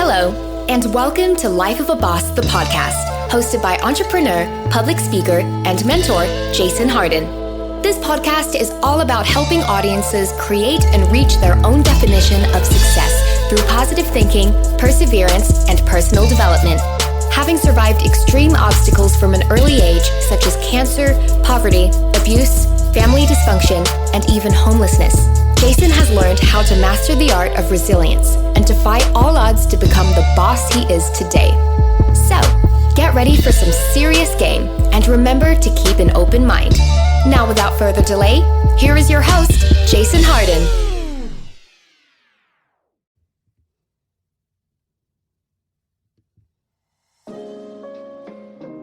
Hello, and welcome to Life of a Boss, the podcast, hosted by entrepreneur, public speaker, and mentor, Jason Hardin. This podcast is all about helping audiences create and reach their own definition of success through positive thinking, perseverance, and personal development. Having survived extreme obstacles from an early age, such as cancer, poverty, abuse, family dysfunction, and even homelessness, Jason has learned how to master the art of resilience and defy all odds to become the boss he is today. So, get ready for some serious game and remember to keep an open mind. Now, without further delay, here is your host, Jason Hardin.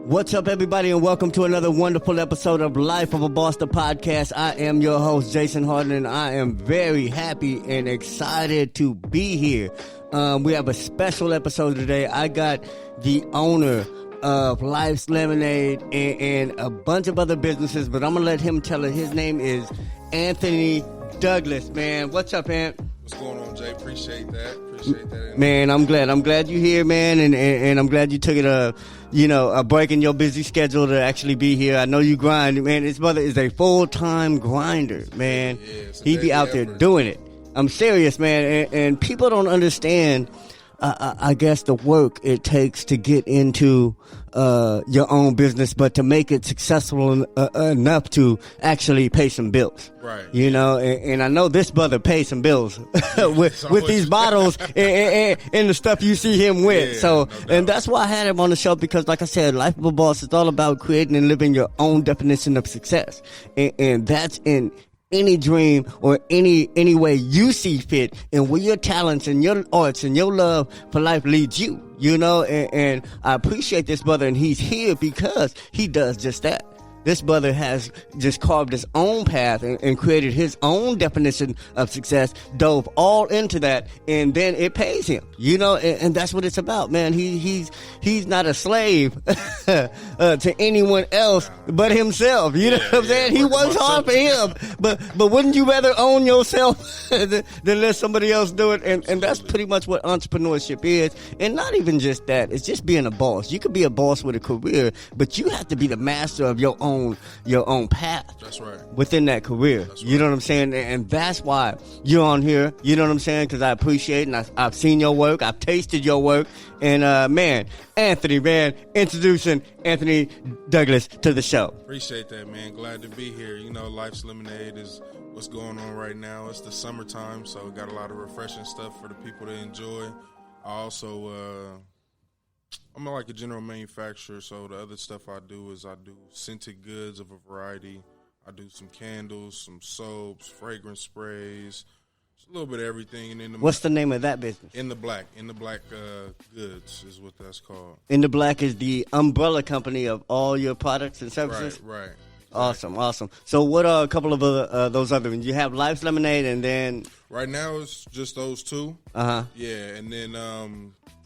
What's up, everybody, and welcome to another wonderful episode of Life of a Boss, the podcast. I am your host, Jason Hardin, and I am very happy and excited to be here. We have a special episode today. I got the owner of Life's Lemonade and a bunch of other businesses, but I'm going to let him tell it. His name is Anthony Douglas, man. What's up, Ant? What's going on, Jay? Appreciate that. Man, I'm glad you're here, man, and I'm glad you took it a break in your busy schedule to actually be here. I know you grind, man. His brother is a full-time grinder, man. Yeah, He be out there doing it. I'm serious, man, and people don't understand, I guess, the work it takes to get into your own business, but to make it successful enough to actually pay some bills. Right. You know, and I know this brother pays some bills with these bottles and the stuff you see him with. Yeah, so, no and that's why I had him on the show, because, like I said, Life of a Boss is all about creating and living your own definition of success. And that's in any dream or any way you see fit, and where your talents and your arts and your love for life leads you, you know, and I appreciate this brother, and he's here because he does just that. This brother has just carved his own path and created his own definition of success, dove all into that, and then it pays him, you know, and that's what it's about, man. He's not a slave to anyone else but himself, you know what I'm saying? He works hard for him, but wouldn't you rather own yourself than let somebody else do it? And that's pretty much what entrepreneurship is, and not even just that. It's just being a boss. You could be a boss with a career, but you have to be the master of your own path. That's right. Within that career. That's right. You know what I'm saying? And that's why you're on here. You know what I'm saying? Because I appreciate it, and I've seen your work. I've tasted your work. And, man, Anthony, man, introducing Anthony Douglas to the show. Appreciate that, man. Glad to be here. You know, Life's Lemonade is what's going on right now. It's the summertime, so got a lot of refreshing stuff for the people to enjoy. I also, I'm like a general manufacturer, so the other stuff I do is I do scented goods of a variety. I do some candles, some soaps, fragrance sprays, just a little bit of everything. And What's the name of that business? In the Black Goods is what that's called. In the Black is the umbrella company of all your products and services? Right. Awesome. So what are a couple of other, those other ones? You have Life's Lemonade, and then... Right now it's just those two. Uh-huh. Yeah, and then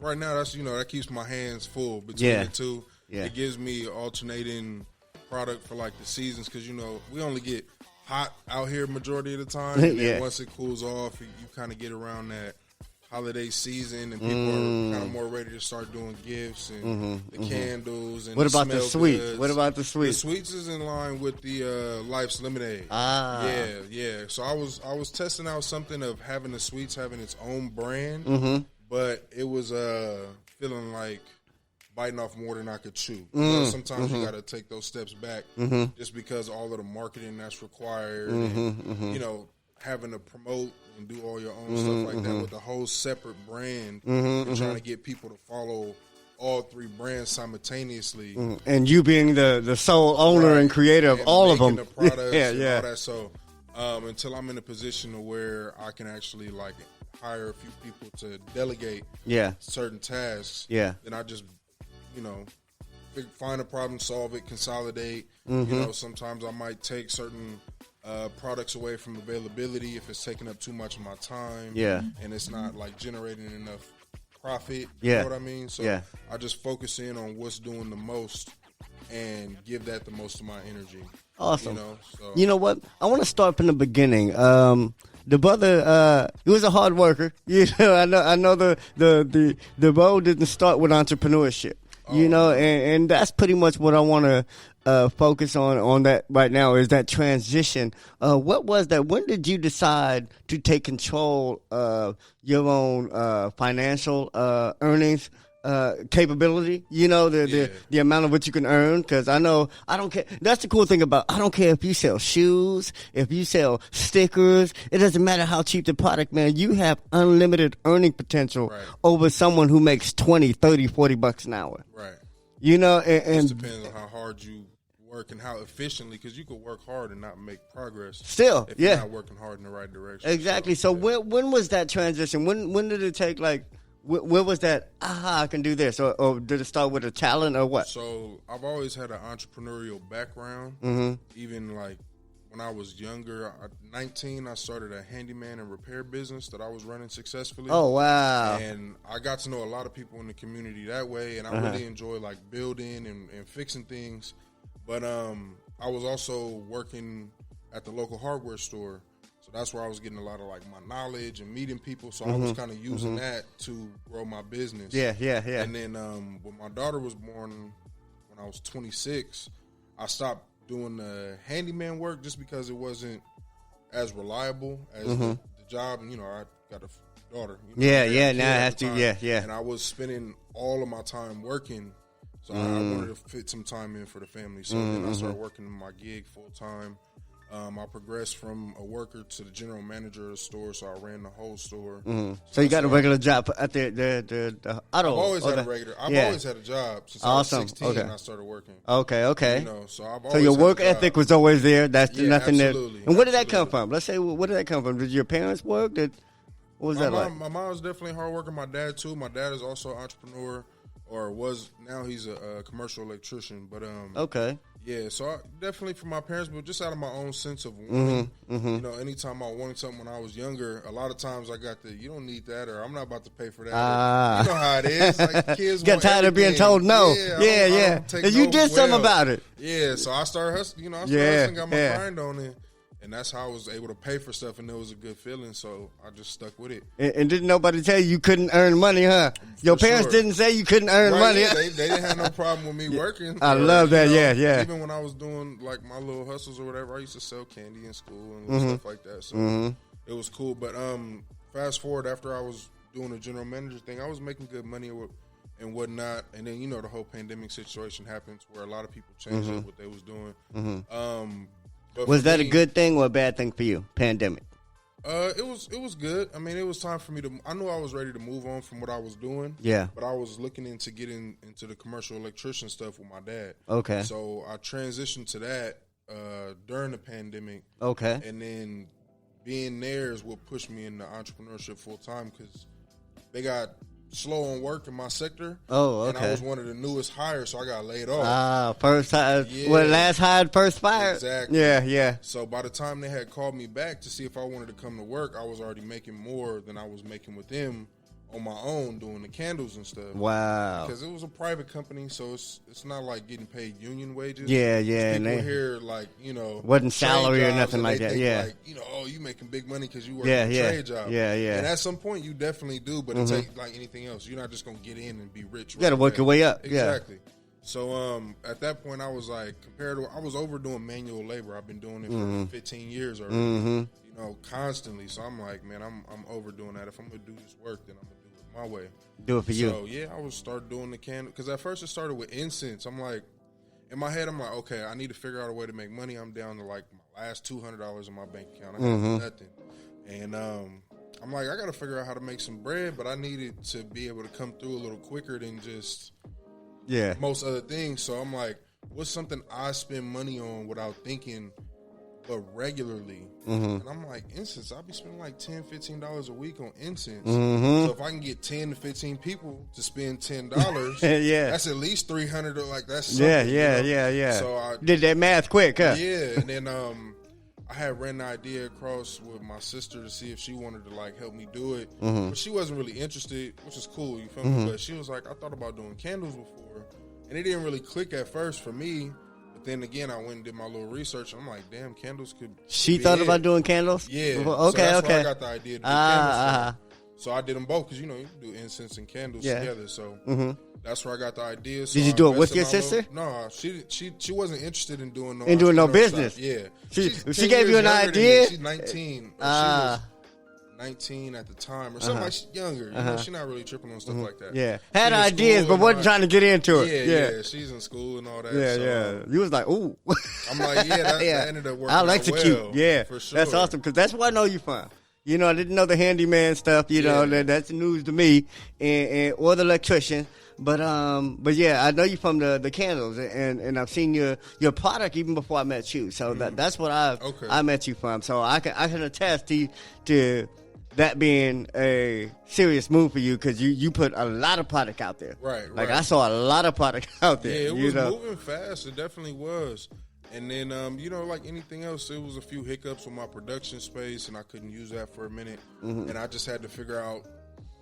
right now that's, that keeps my hands full between the two. Yeah. It gives me alternating product for like the seasons, because we only get hot out here majority of the time. And then once it cools off, you kind of get around that holiday season, and people are kind of more ready to start doing gifts and the candles and what about the sweets? Goods. What about the sweets? The sweets is in line with the Life's Lemonade. Yeah. So I was testing out something of having the sweets having its own brand, but it was feeling like biting off more than I could chew. Sometimes you got to take those steps back just because all of the marketing that's required, and, having to promote and do all your own stuff like that with a whole separate brand, and trying to get people to follow all three brands simultaneously. And you being the sole owner and creator of all of them. The products and all that. So until I'm in a position to where I can actually like hire a few people to delegate certain tasks, then I just, find a problem, solve it, consolidate. Sometimes I might take certain products away from availability if it's taking up too much of my time, and it's not like generating enough profit. You know what I mean? So I just focus in on what's doing the most and give that the most of my energy. Awesome. So. You know what? I want to start from the beginning. The brother, he was a hard worker. You know, I know the road didn't start with entrepreneurship. You know, and that's pretty much what I want to focus on that right now is that transition. What was that? When did you decide to take control of your own financial earnings? Capability, you know, the amount of what you can earn. Because I know, I don't care. That's the cool thing about, I don't care if you sell shoes, if you sell stickers, it doesn't matter how cheap the product, man. You have unlimited earning potential over someone who makes 20, 30, 40 bucks an hour. Right. You know, and it depends on how hard you work and how efficiently, because you could work hard and not make progress. Still, if you're not working hard in the right direction. Exactly. So when was that transition? When did it take, like, where was that, I can do this? Or did it start with a talent or what? So I've always had an entrepreneurial background. Even like when I was younger, at 19, I started a handyman and repair business that I was running successfully. Oh, wow. And I got to know a lot of people in the community that way. And I really enjoy like building and fixing things. But I was also working at the local hardware store. So that's where I was getting a lot of like my knowledge and meeting people. So I was kind of using that to grow my business. Yeah. And then when my daughter was born, when I was 26, I stopped doing the handyman work just because it wasn't as reliable as the job. And, you know, I got a daughter. You know, now I have to, And I was spending all of my time working. So I wanted to fit some time in for the family. So then I started working my gig full time. I progressed from a worker to the general manager of the store, so I ran the whole store. So you got a regular job at the auto? I've always had a regular. I've always had a job since I was 16 and I started working. Okay. You know, so I've always so your work had a ethic was always there. That's nothing absolutely, there. And where did that come from? Let's say, where did that come from? Did your parents work? What was that like? My mom was definitely a hard worker. My dad too. My dad is also an entrepreneur, or was. Now he's a commercial electrician. But okay. Yeah, so definitely from my parents, but just out of my own sense of wanting. You know, anytime I wanted something when I was younger, a lot of times I got you don't need that, or I'm not about to pay for that. You know how it is. Like, kids get tired of being told no. Yeah. And you did something about it. Yeah, so I started hustling. You know, I started hustling, got my grind on it. And that's how I was able to pay for stuff, and it was a good feeling, so I just stuck with it. And didn't nobody tell you couldn't earn money, huh? Your parents didn't say you couldn't earn money. Yeah, they didn't have no problem with me working. I love that, yeah. Even when I was doing, like, my little hustles or whatever, I used to sell candy in school and stuff like that, so it was cool. But fast forward, after I was doing the general manager thing, I was making good money and whatnot, and then, you know, the whole pandemic situation happens where a lot of people changed up what they was doing. Was that a good thing or a bad thing for you, pandemic? It was good. I mean, it was time for me I knew I was ready to move on from what I was doing. Yeah. But I was looking into getting into the commercial electrician stuff with my dad. Okay. So I transitioned to that during the pandemic. Okay. And then being there is what pushed me into entrepreneurship full time, because they got slow on work in my sector. Oh, okay. And I was one of the newest hires, so I got laid off. First hired. Well, last hired, first fired. Exactly. Yeah. So by the time they had called me back to see if I wanted to come to work, I was already making more than I was making with them on my own doing the candles and stuff. Wow. Because it was a private company, so it's not like getting paid union wages. Yeah. People here, like, you know, wasn't salary or nothing like that. Yeah. Like, you know, oh, you making big money because you work a trade job. Yeah. And at some point, you definitely do, but it takes like anything else. You're not just gonna get in and be rich. You got to work your way up. Exactly. Yeah. So at that point, I was like, I was overdoing manual labor. I've been doing it for 15 years already. You know, constantly. So I'm like, man, I'm overdoing that. If I'm gonna do this work, then I'm gonna do it my way. Do it for you. So yeah, I would start doing the candle, because at first it started with incense. I'm like, in my head, I'm like, okay, I need to figure out a way to make money. I'm down to like my last $200 in my bank account. I got nothing, and I'm like, I got to figure out how to make some bread, but I needed to be able to come through a little quicker than just most other things. So I'm like, what's something I spend money on without thinking, but regularly? And I'm like, incense, I'll be spending like $10, $15 a week on incense. So if I can get 10 to 15 people to spend $10, that's at least $300. Like, that's something, yeah. So I did that math quick, huh? Yeah, and then I had ran the idea across with my sister to see if she wanted to like help me do it, but she wasn't really interested, which is cool. You feel me? But she was like, I thought about doing candles before, And it didn't really click at first for me. But then again, I went and did my little research. I'm like, damn, candles could. She thought about doing candles? Yeah. Okay, so that's okay. where I got the idea to do candles from. So I did them both because, you know, you can do incense and candles together. So that's where I got the idea. So did you do it with your sister? No, she wasn't interested in doing no business. Stuff. Yeah. She gave you an idea? She's 19. She was 19 at the time or something like younger. You know, she's not really tripping on stuff like that. Yeah. Had ideas, but wasn't trying to get into it. Yeah. She's in school and all that. Yeah. You was like, ooh. I'm like, that ended up working I'll execute. well, yeah. For sure. That's awesome because that's where I know you from. You know, I didn't know the handyman stuff. You know, that's news to me, and or the electrician. But yeah, I know you from the candles, and I've seen your product even before I met you. So that's what I met you from. So I can attest to that being a serious move for you because you put a lot of product out there. Right. Like I saw a lot of product out there. Yeah, it was moving fast. It definitely was. And then, you know, like anything else, there was a few hiccups with my production space, and I couldn't use that for a minute. And I just had to figure out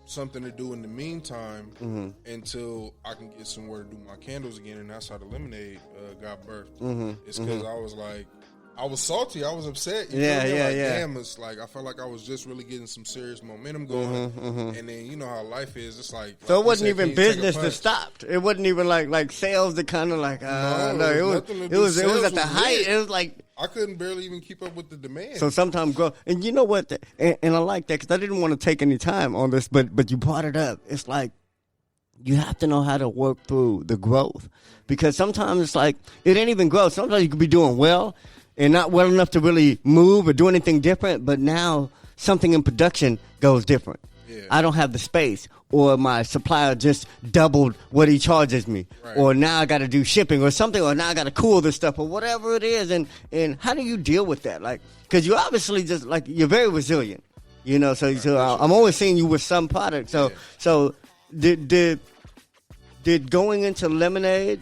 something to do in the meantime until I can get somewhere to do my candles again. And that's how the lemonade got birthed. It's because I was like, I was salty. I was upset. Damn, it's like I felt like I was just really getting some serious momentum going. And then you know how life is. It's like so it wasn't even business that stopped. It wasn't even like sales that kind of like no. It was at the height. It was like I couldn't barely even keep up with the demand. So sometimes grow. And you know what? And I like that because I didn't want to take any time on this, but you brought it up. It's like you have to know how to work through the growth because sometimes it's like it ain't even growth. Sometimes you could be doing well and not well enough to really move or do anything different, but now something in production goes different. Yeah. I don't have the space, or my supplier just doubled what he charges me, or now I got to do shipping or something, or now I got to cool this stuff or whatever it is. And how do you deal with that? Like, because you obviously just like you're very resilient, you know. So I'm always seeing you with some product. So did going into lemonade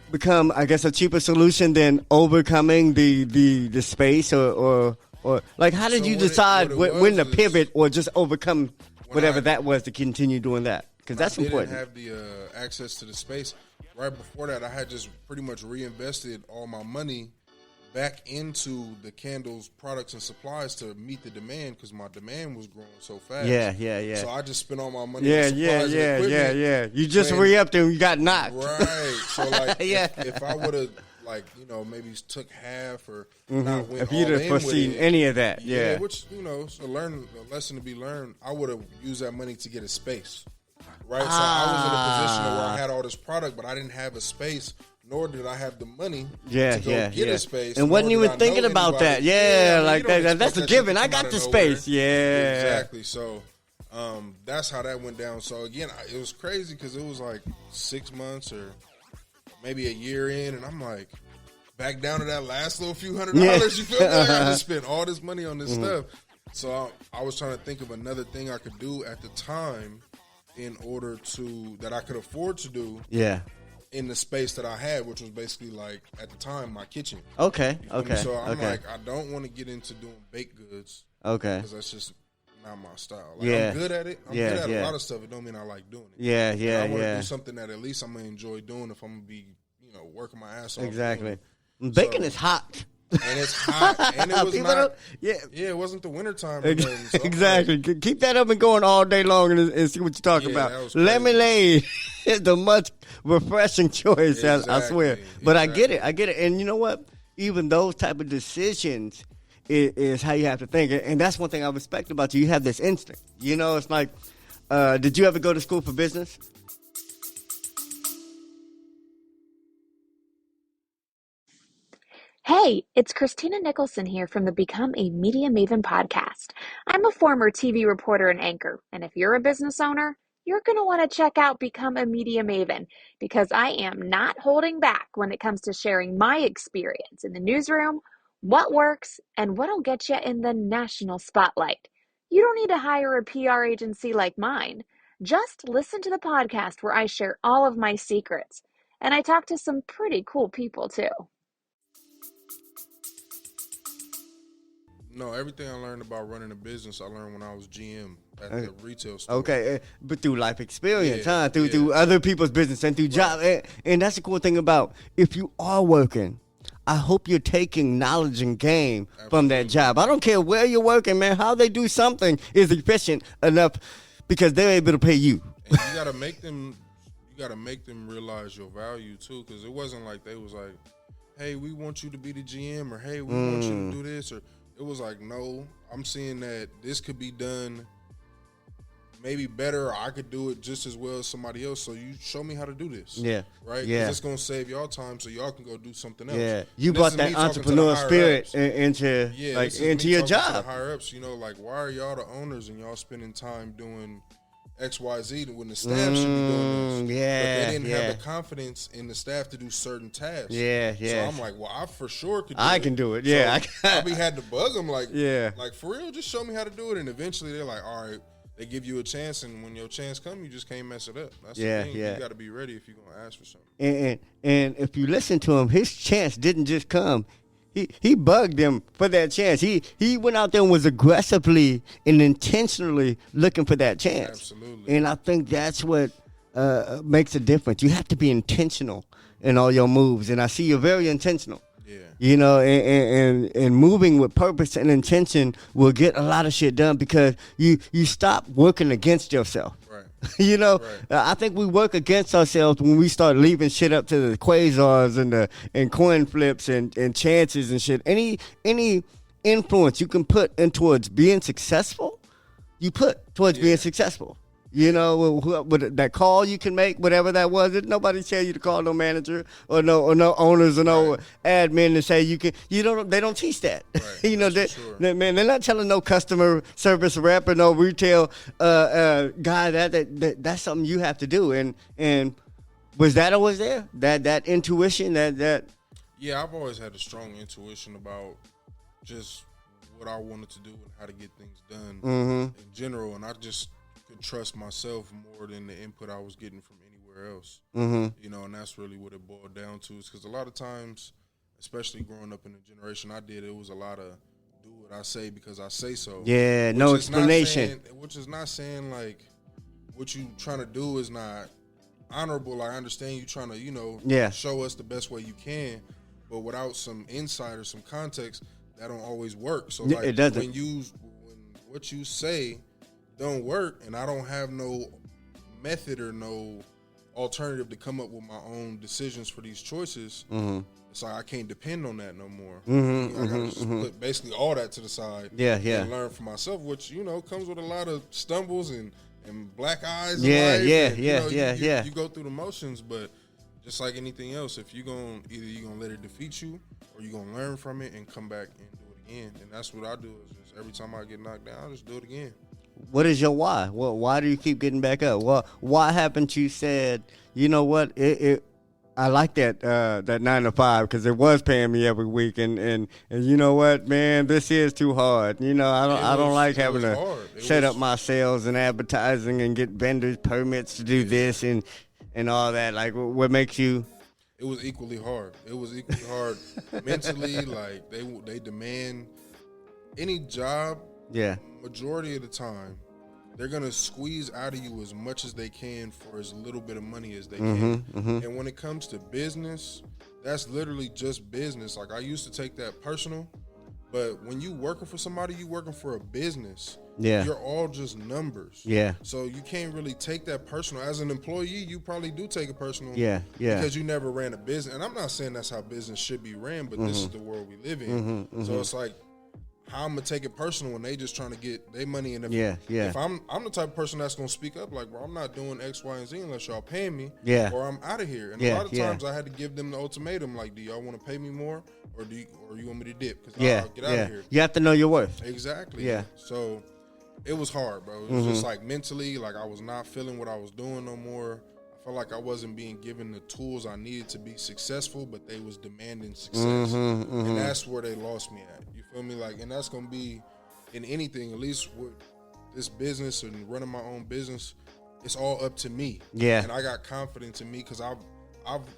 become, I guess, a cheaper solution than overcoming the space or like how did you decide when to pivot or just overcome whatever that was to continue doing that? Because that's important. I didn't have the access to the space. Right before that, I had just pretty much reinvested all my money back into the candles, products, and supplies to meet the demand because my demand was growing so fast. Yeah. So I just spent all my money on supplies and equipment. You just re-upped and you got knocked. Right. So like if I would have like, you know, maybe took half or not went if you'd have foreseen any of that. Yeah. Which, you know, it's a lesson to be learned. I would have used that money to get a space. Right. So I was in a position where I had all this product, but I didn't have a space. Nor did I have the money to go get a space. And wasn't even thinking about that. Yeah, like that's a given. I got the space. Yeah. Exactly. So that's how that went down. So again, it was crazy because it was like 6 months or maybe a year in, and I'm like back down to that last little few $100. You feel me? Like I just spent all this money on this stuff. So I was trying to think of another thing I could do at the time in order that I could afford to do. Yeah. In the space that I had, which was basically like at the time my kitchen. Okay. So I'm like, I don't want to get into doing baked goods. Okay. Because that's just not my style. Like, I'm good at it. I'm good at a lot of stuff. It don't mean I like doing it. Yeah. I want to do something that at least I'm gonna enjoy doing if I'm gonna be, you know, working my ass off. Exactly. Bacon is hot. And it's hot, and it was not. It wasn't the wintertime. So exactly. Like, keep that up and going all day long and see what you're talking about. Lemonade is the much refreshing choice. Exactly. I swear. But I get it. And you know what? Even those type of decisions is how you have to think. And that's one thing I respect about you. You have this instinct. You know, it's like, did you ever go to school for business? Hey, it's Christina Nicholson here from the Become a Media Maven podcast. I'm a former TV reporter and anchor, and if you're a business owner, you're going to want to check out Become a Media Maven because I am not holding back when it comes to sharing my experience in the newsroom, what works, and what'll get you in the national spotlight. You don't need to hire a PR agency like mine. Just listen to the podcast where I share all of my secrets, and I talk to some pretty cool people too. No, everything I learned about running a business, I learned when I was GM at the retail store. Okay, but through life experience, through other people's business and through job, and that's the cool thing about if you are working. I hope you're taking knowledge and game from that job. I don't care where you're working, man. How they do something is efficient enough because they're able to pay you. And you gotta make them. You gotta make them realize your value too, because it wasn't like they was like, "Hey, we want you to be the GM," or "Hey, we want you to do this," or it was like, "No, I'm seeing that this could be done maybe better, or I could do it just as well as somebody else. So you show me how to do this." Yeah. Right? Yeah. It's going to save y'all time so y'all can go do something else. Yeah. You And brought this is that me talking to the entrepreneur higher spirit ups. into This is me your talking to job. the higher ups, like, why are y'all the owners and y'all spending time doing XYZ when the staff should be doing this? Yeah, but they didn't have the confidence in the staff to do certain tasks. Yeah. So I'm like, well, I for sure could do it. I can do it. Yeah. So I had to bug them like, Yeah. like for real, just show me how to do it. And eventually they're like, all right. They give you a chance, and when your chance comes, you just can't mess it up. That's the thing. You got to be ready if you're gonna ask for something. And if you listen to him, his chance didn't just come. He bugged them for that chance. He went out there and was aggressively and intentionally looking for that chance. Absolutely. And I think that's what makes a difference. You have to be intentional in all your moves. And I see you're very intentional. Yeah. And moving with purpose and intention will get a lot of shit done because you stop working against yourself. Right. I think we work against ourselves when we start leaving shit up to the quasars and coin flips and chances and shit. Any influence you can put in towards being successful, you put towards being successful. With that call you can make, whatever that was, nobody tell you to call no manager or no owners or no admin to say you can. They don't teach that. Right. They're not telling no customer service rep or no retail guy that's something you have to do. And was that always there? That intuition that. Yeah, I've always had a strong intuition about just what I wanted to do and how to get things done in general, and I just could trust myself more than the input I was getting from anywhere else. And that's really what it boiled down to, is because a lot of times, especially growing up in the generation I did, it was a lot of do what I say because I say so. Yeah, no explanation. Which is not saying like what you trying to do is not honorable. I understand you trying to, show us the best way you can, but without some insight or some context, that don't always work. So like it doesn't. when what you say don't work, and I don't have no method or no alternative to come up with my own decisions for these choices, it's like I can't depend on that no more. I gotta just put basically all that to the side and learn for myself, which, comes with a lot of stumbles and black eyes in life. You go through the motions, but just like anything else, if you're either let it defeat you or you're going to learn from it and come back and do it again. And that's what I do, is just every time I get knocked down, I just do it again. What is your why? Well, why do you keep getting back up? Well, why haven't you said, you know what, I like that 9 to 5 because it was paying me every week, and you know what, man, this is too hard. I don't like having to set up my sales and advertising and get vendors permits to do this and all that. Like, what makes you? It was equally hard. It was equally hard mentally. Like they demand any job. Yeah. Majority of the time, they're gonna squeeze out of you as much as they can for as little bit of money as they can. And when it comes to business, that's literally just business. Like, I used to take that personal, but when you working for somebody, you working for a business. Yeah. You're all just numbers. Yeah. So you can't really take that personal. As an employee, you probably do take it personal. Yeah. Because you never ran a business. And I'm not saying that's how business should be ran, but this is the world we live in. So it's like, how I'm gonna take it personal when they just trying to get their money in. If I'm the type of person that's gonna speak up, like, bro, I'm not doing X, Y, and Z unless y'all paying me, or I'm out of here. And a lot of times I had to give them the ultimatum, like, do y'all want to pay me more, or you want me to dip? Because I'll get out of here. You have to know your worth. Exactly. Yeah. So it was hard, bro. It was just like mentally, like I was not feeling what I was doing no more. I felt like I wasn't being given the tools I needed to be successful, but they was demanding success, and that's where they lost me at. You feel me? Like, and that's gonna be in anything, at least with this business and running my own business. It's all up to me. Yeah. And I got confidence in me because I've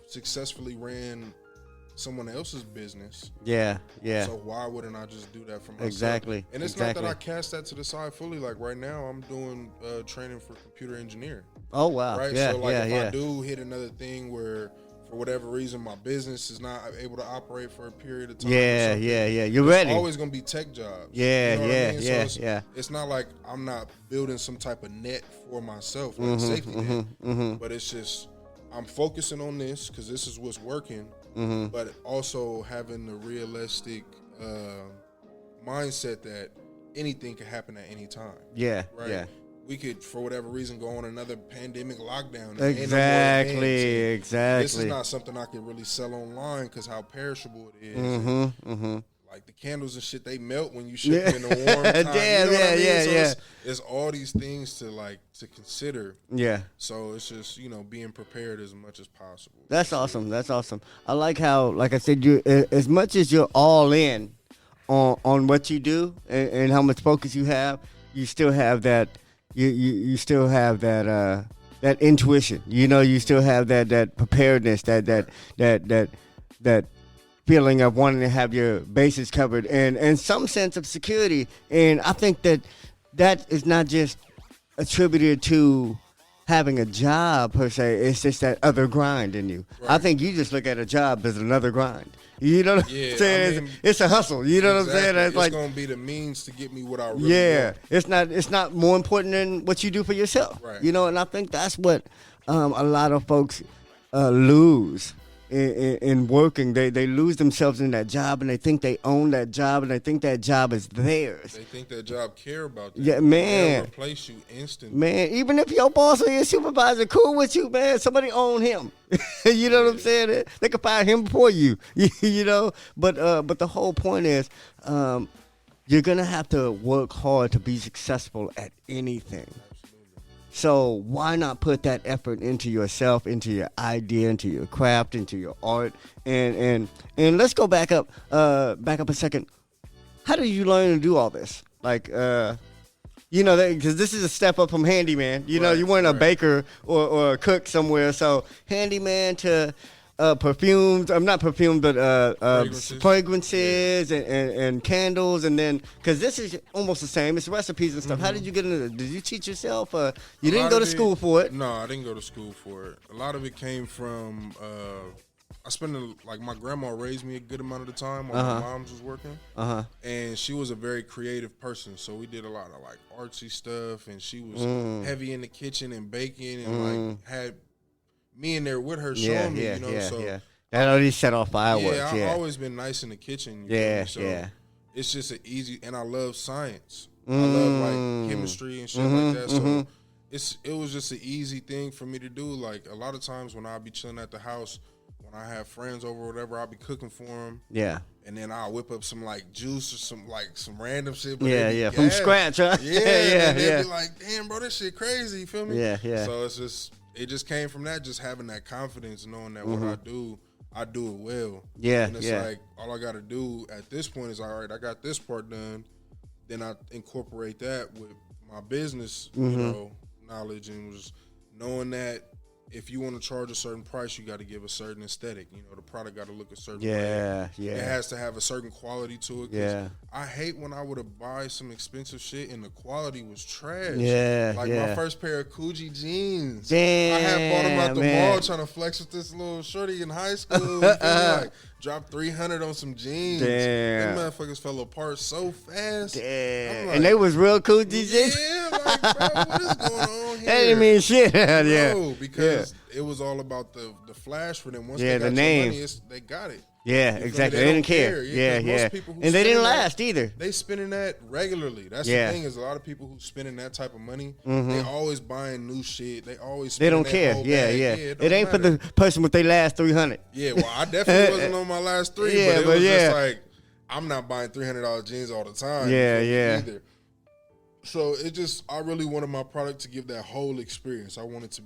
successfully ran someone else's business. Yeah. So why wouldn't I just do that for myself? Exactly. And it's not that I cast that to the side fully. Like right now, I'm doing training for computer engineering. Oh wow. Right. Yeah, So like if yeah. I do hit another thing where, for whatever reason, my business is not able to operate for a period of time. Yeah. You're ready. It's always gonna be tech jobs. Yeah, you know what I mean? So it's not like I'm not building some type of net for myself, like a safety net. But it's just I'm focusing on this because this is what's working. But also having the realistic mindset that anything can happen at any time. Yeah. Right. Yeah. We could, for whatever reason, go on another pandemic lockdown. Exactly. This is not something I can really sell online because how perishable it is. Like the candles and shit, they melt when you ship them in the warm time. It's all these things to consider. Yeah. So it's just being prepared as much as possible. That's awesome. That's awesome. I like how, like I said, you as much as you're all in on what you do and how much focus you have, you still have that. You still have that intuition. You still have that preparedness, that feeling of wanting to have your bases covered and some sense of security. And I think that is not just attributed to having a job per se. It's just that other grind in you. Right. I think you just look at a job as another grind. You know what I'm saying? It's a hustle. You know what I'm saying? It's like going to be the means to get me what I really want. It's not more important than what you do for yourself. Right. And I think that's what a lot of folks lose in working. They lose themselves in that job, and they think they own that job, and they think that job is theirs. They think that job care about them. Yeah, man. They'll replace you instantly. Man, even if your boss or your supervisor cool with you, man, somebody own him. You know what I'm saying? They could fire him before you. But the whole point is, you're gonna have to work hard to be successful at anything. So why not put that effort into yourself, into your idea, into your craft, into your art, and let's go back up a second. How did you learn to do all this? Like, because this is a step up from handyman. You weren't a baker or a cook somewhere. So handyman to perfumes. I'm not perfume, but fragrances and candles, and then because this is almost the same. It's recipes and stuff. How did you get into it? Did you teach yourself? You didn't go to school for it? No, I didn't go to school for it. A lot of it came from. I spent my grandma raised me a good amount of the time while my mom's was working, and she was a very creative person. So we did a lot of artsy stuff, and she was heavy in the kitchen and baking, and had me in there with her showing me. So that already set off fireworks. Yeah, I've always been nice in the kitchen. It's just an easy, and I love science. I love chemistry and shit like that. So it was just an easy thing for me to do. Like a lot of times when I'll be chilling at the house. When I have friends over or whatever, I'll be cooking for them. Yeah. And then I'll whip up some juice or some random shit. But from scratch, huh? And they'd be like, damn, bro, this shit crazy, you feel me? Yeah. So it just came from that, just having that confidence, knowing that what I do it well. Yeah. And it's like, all I got to do at this point is, all right, I got this part done. Then I incorporate that with my business, knowledge, and was knowing that if you want to charge a certain price, you got to give a certain aesthetic. The product got to look a certain way. It has to have a certain quality to it. I hate when I would have buy some expensive shit and the quality was trash. My first pair of Coogee jeans. Damn, I had bought them out the mall trying to flex with this little shorty in high school. Dropped $300 on some jeans. Damn. Them motherfuckers fell apart so fast. Damn. And they was real Coogee jeans? Yeah, bro, what is going on here? That didn't mean shit. No, because it was all about the flash for them. Once they got the name. Money, they got it. Yeah, exactly. They didn't care. And they didn't last either. They spending that regularly. That's the thing is a lot of people who spending that type of money, they always buying new shit. They always they don't care. It ain't for the person with their last 300. Yeah, well, I definitely wasn't on my last three, but it was just like I'm not buying $300 jeans all the time. Either. So I really wanted my product to give that whole experience. I wanted to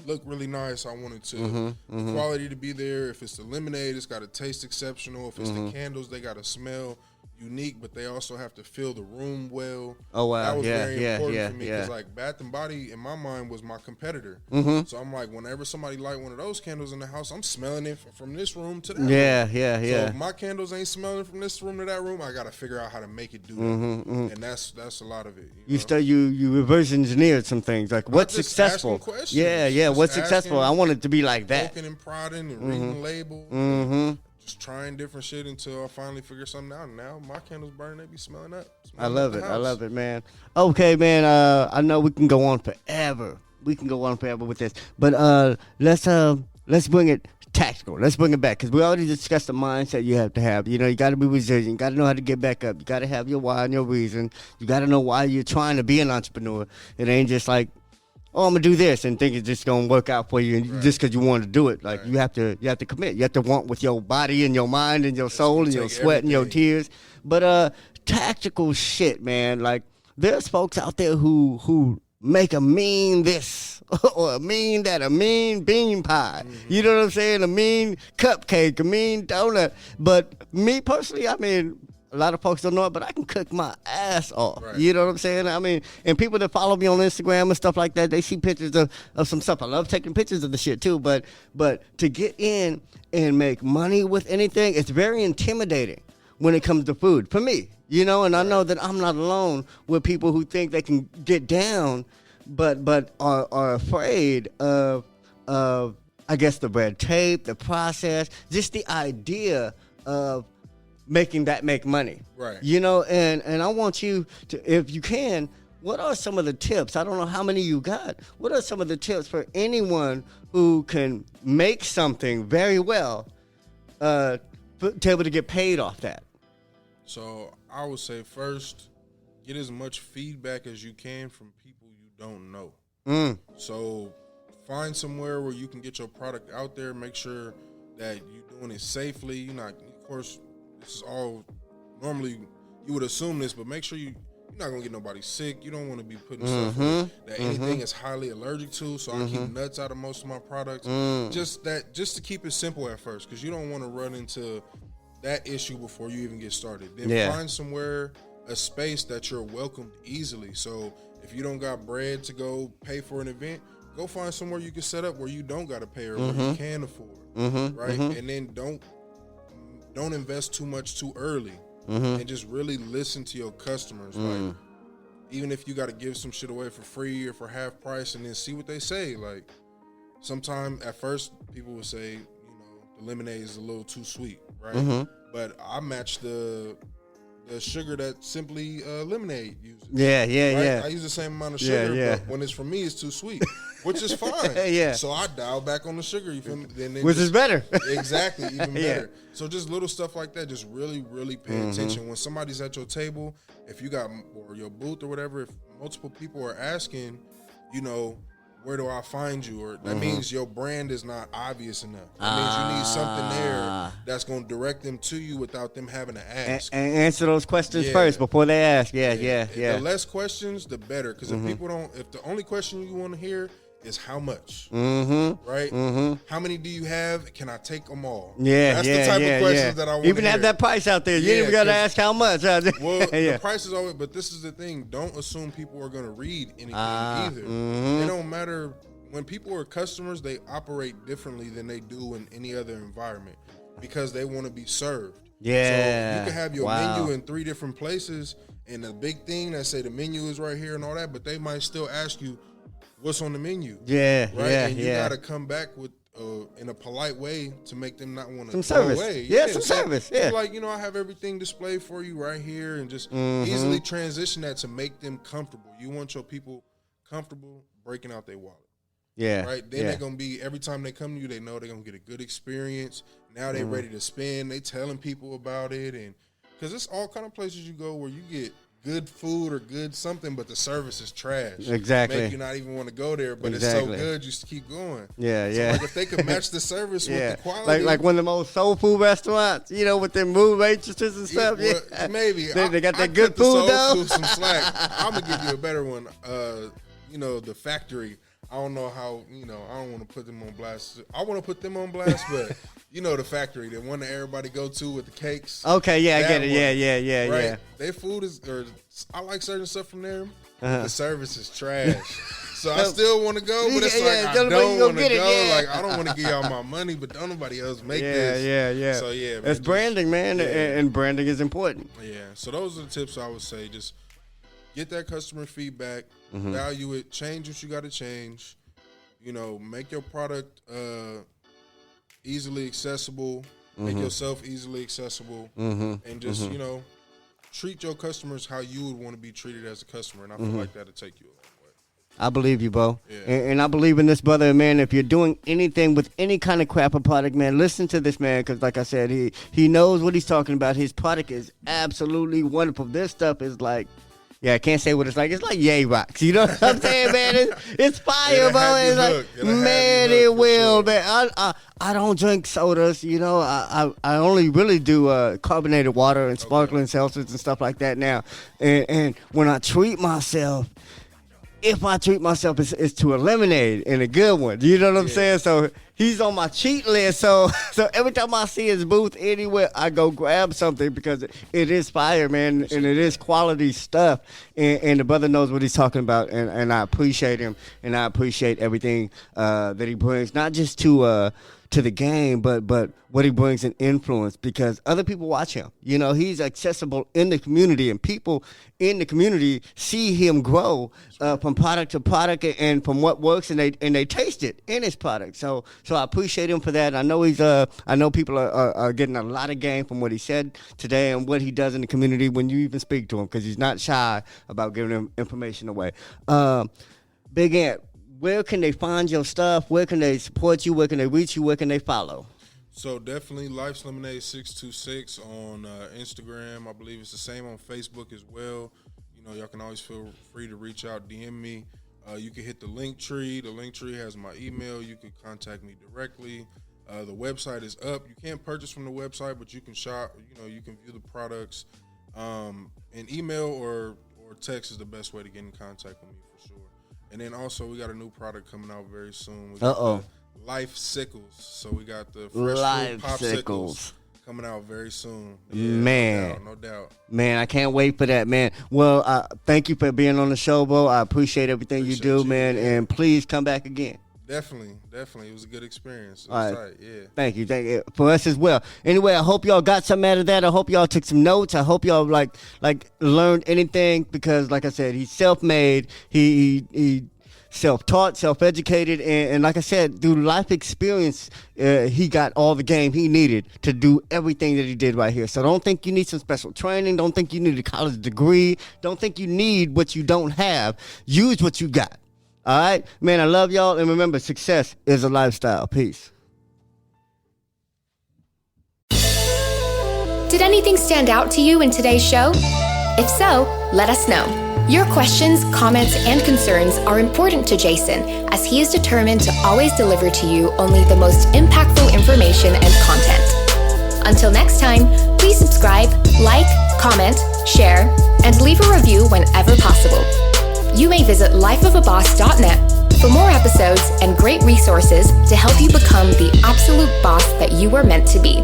look really nice. I wanted to quality to be there. If it's the lemonade, it's got to taste exceptional. If it's the candles, they got to smell unique, but they also have to fill the room well. Oh wow, that was very important for me yeah. because like Bath and Body in my mind was my competitor. So I'm like, whenever somebody light one of those candles in the house, I'm smelling it from this room to that room. Yeah. So if my candles ain't smelling from this room to that room, I gotta figure out how to make it do that. And that's a lot of it. You reverse engineered some things, like what's successful. Yeah, what's successful. I want it to be like that. Poking and prodding and reading the label. Just trying different shit until I finally figure something out. And now my candles burning, they be smelling up. I love it, man. Okay, man. I know we can go on forever. With this, but let's bring it tactical. Let's bring it back because we already discussed the mindset you have to have. You know, you got to be resilient. You got to know how to get back up. You got to have your why and your reason. You got to know why you're trying to be an entrepreneur. It ain't just like, oh, I'm gonna do this and think it's just gonna work out for you, and just because you want to do it. Like you have to commit. You have to want with your body and your mind and your soul and your sweat and your tears. But tactical shit, man. Like there's folks out there who make a mean this or a mean that, a mean bean pie. You know what I'm saying? A mean cupcake, a mean donut. But me personally, I mean, a lot of folks don't know it, but I can cook my ass off. Right. You know what I'm saying? I mean, and people that follow me on Instagram and stuff like that, they see pictures of some stuff. I love taking pictures of the shit too, but to get in and make money with anything, it's very intimidating when it comes to food for me. You know, and I know that I'm not alone with people who think they can get down, but are afraid of I guess the red tape, the process, just the idea of making that make money. Right. You know, and I want you to, if you can, what are some of the tips? I don't know how many you got. What are some of the tips for anyone who can make something very well to be able to get paid off that? So I would say first, get as much feedback as you can from people you don't know. So find somewhere where you can get your product out there. Make sure that you're doing it safely. You're not, of course, this is all normally you would assume this, but make sure you're not gonna get nobody sick. You don't want to be putting stuff that anything is highly allergic to. So I keep nuts out of most of my products. Just to keep it simple at first, because you don't want to run into that issue before you even get started. Then find somewhere, a space that you're welcomed easily. So if you don't got bread to go pay for an event, go find somewhere you can set up where you don't got to pay or where you can afford, right? And then don't invest too much too early, and just really listen to your customers. Like, even if you got to give some shit away for free or for half price, and then see what they say. Like, sometime at first people would say, you know, the lemonade is a little too sweet, right? But I match the sugar that Simply Lemonade uses. Yeah. I use the same amount of sugar, but when it's for me, it's too sweet, which is fine. So I dial back on the suger, you feel me? Which is better. Exactly, even better. So just little stuff like that, just really, really pay attention. When somebody's at your table, if you got, or your booth or whatever, if multiple people are asking, you know, where do I find you? Or that means your brand is not obvious enough. That means you need something there that's going to direct them to you without them having to ask. And answer those questions first before they ask. Yeah. The less questions, the better. Because if people don't, if the only question you want to hear is how much, right? How many do you have? Can I take them all? That's the type of questions that I want to even hear. Have that price out there. You ain't even got to ask how much. Well, the price is always, but this is the thing. Don't assume people are going to read anything either. It don't matter. When people are customers, they operate differently than they do in any other environment because they want to be served. So you can have your menu in 3 different places, and the big thing that say the menu is right here and all that, but they might still ask you, what's on the menu? And you gotta come back with in a polite way to make them not want to throw away. Some service. Like, you know, I have everything displayed for you right here, and just easily transition that to make them comfortable. You want your people comfortable breaking out their wallet. Right? Then they're gonna be, every time they come to you, they know they're gonna get a good experience. Now they're ready to spend. They telling people about it, and because it's all kind of places you go where you get good food or good something, but the service is trash. Make you not even want to go there, but it's so good you just keep going. So like if they could match the service with the quality, like one of the most soul food restaurants, you know, with their mood waitresses and stuff. Maybe they got that good food though. Some slack. I'm gonna give you a better one. You know, the factory. I don't know how, I don't want to put them on blast. I want to put them on blast, but the factory, the one that everybody go to with the cakes. Okay, yeah, I get it. Yeah, right? yeah. Their food I like certain stuff from there. The service is trash. So I still want to go, but it's I don't want to go. Yeah. Like, I don't want to give y'all my money, but don't nobody else make this. Yeah. So, yeah, man. It's branding, man, and branding is important. Yeah, so those are the tips I would say. Just get that customer feedback, value it, change what you got to change. Make your product easily accessible, make yourself easily accessible, and just, treat your customers how you would want to be treated as a customer. And I feel like that'll take you a long way. I believe you, Bo. Yeah. And I believe in this brother, man. If you're doing anything with any kind of crap or product, man, listen to this man, because like I said, he knows what he's talking about. His product is absolutely wonderful. This stuff is like, I can't say what it's like. It's like yay rocks. You know what I'm saying, man? It's fire, bro. It's like, man, it will, man. I don't drink sodas. I only really do carbonated water and sparkling seltzers and stuff like that now. And when I treat myself, if I treat myself, it's to a lemonade and a good one. You know what I'm saying? So he's on my cheat list. So every time I see his booth anywhere, I go grab something because it is fire, man, and it is quality stuff. And the brother knows what he's talking about, and I appreciate him, and I appreciate everything that he brings, not just to the game, but what he brings in influence, because other people watch him. He's accessible in the community, and people in the community see him grow from product to product and from what works, and they taste it in his product. So I appreciate him for that. I know I know people are getting a lot of game from what he said today and what he does in the community when you even speak to him, because he's not shy about giving them information away. Big Ant, where can they find your stuff? Where can they support you? Where can they reach you? Where can they follow? So definitely Life's Lemonade 626 on Instagram. I believe it's the same on Facebook as well. Y'all can always feel free to reach out, DM me. You can hit the link tree. The link tree has my email. You can contact me directly. The website is up. You can't purchase from the website, but you can shop. You can view the products. And email or text is the best way to get in contact with me for sure. And then also we got a new product coming out very soon. We got the Life Sickles. So we got the fresh fruit popsicles coming out very soon. Yeah, man, no doubt. Man, I can't wait for that, man. Well, thank you for being on the show, bro. I appreciate everything you do, man. And please come back again. Definitely. It was a good experience. All right. Yeah. Thank you. For us as well. Anyway, I hope y'all got something out of that. I hope y'all took some notes. I hope y'all like learned anything, because like I said, he's self-made. He self-taught, self-educated, and like I said, through life experience, he got all the game he needed to do everything that he did right here. So don't think you need some special training. Don't think you need a college degree. Don't think you need what you don't have. Use what you got. All right? Man, I love y'all, and remember, success is a lifestyle. Peace. Did anything stand out to you in today's show? If so, let us know. Your questions, comments, and concerns are important to Jason, as he is determined to always deliver to you only the most impactful information and content. Until next time, please subscribe, like, comment, share, and leave a review whenever possible. You may visit lifeofaboss.net for more episodes and great resources to help you become the absolute boss that you were meant to be.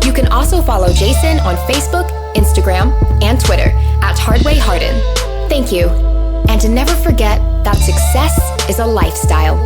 You can also follow Jason on Facebook, Instagram, and Twitter at Hardin. Thank you. And never forget that success is a lifestyle.